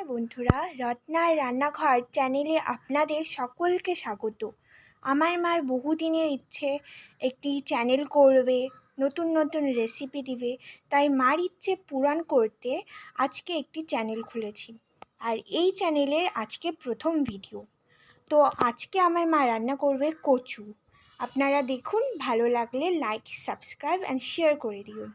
নমস্কার বন্ধুরা, রত্নার রান্নাঘর চ্যানেলে আপনাদের সকলকে স্বাগত। আমার মার বহুদিনের ইচ্ছে একটি চ্যানেল করবে, নতুন নতুন রেসিপি দিবে, তাই মার ইচ্ছে পূরণ করতে আজকে একটি চ্যানেল খুলেছি। আর এই চ্যানেলের আজকে প্রথম ভিডিও। তো আজকে আমার মা রান্না করবে কচু। আপনারা দেখুন, ভালো লাগলে লাইক, সাবস্ক্রাইব অ্যান্ড শেয়ার করে দিন।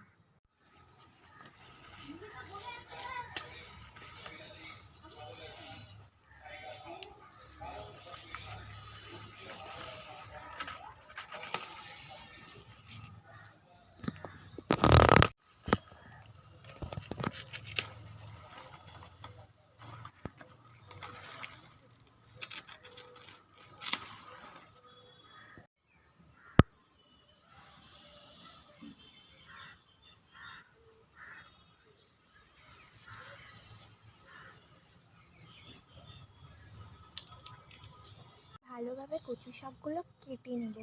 ভালোভাবে কচু শাকগুলো কেটে নেব।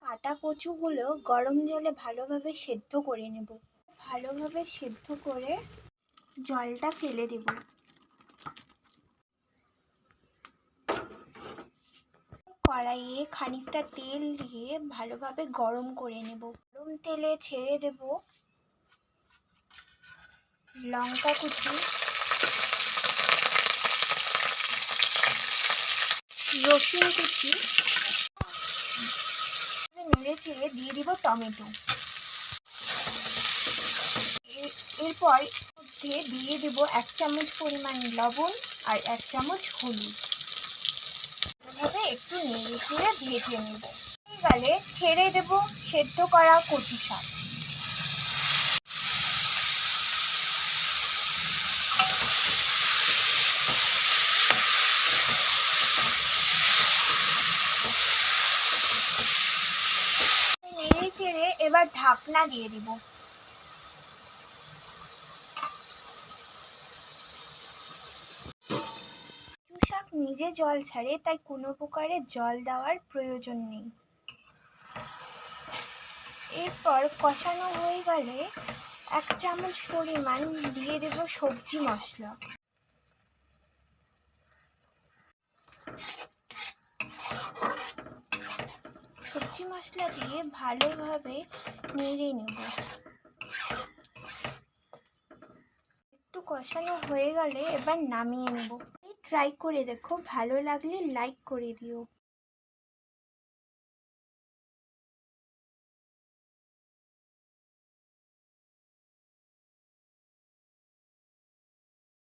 কাটা কচুগুলো গরম জলে ভালোভাবে সেদ্ধ করে নেব। ভালোভাবে সেদ্ধ করে জলটা ফেলে দেব। কড়াইয়ে খানিকটা তেল দিয়ে ভালোভাবে গরম করে নেব। গরম তেলে ছেড়ে দেব লঙ্কা কুচি, রসুন কুচি, নেড়ে ছেড়ে দিয়ে দিব টমেটো। এরপর মধ্যে দিয়ে দেব 1 চামচ পরিমাণ লবণ আর 1 চামচ হলুদ। এভাবে একটু নেড়ে ছেড়ে ভেজে নেব। হয়ে গেলে ছেড়ে দেব সেদ্ধ করা কচু শাক। নেড়ে ছেড়ে এবার ঢাকনা দিয়ে দিব। কচু শাক নিজে জল ছাড়ে, তাই কোনো প্রকারের জল দেওয়ার প্রয়োজন নেই। এরপর কষানো হয়ে গেলে 1 চামচ পরিমাণ দিয়ে দেব সবজি মশলা। সবজি মশলা দিয়ে ভালোভাবে নেড়ে নেব। একটু কষানো হয়ে গেলে এবার নামিয়ে নেব। ট্রাই করে দেখো, ভালো লাগলে লাইক করে দিও।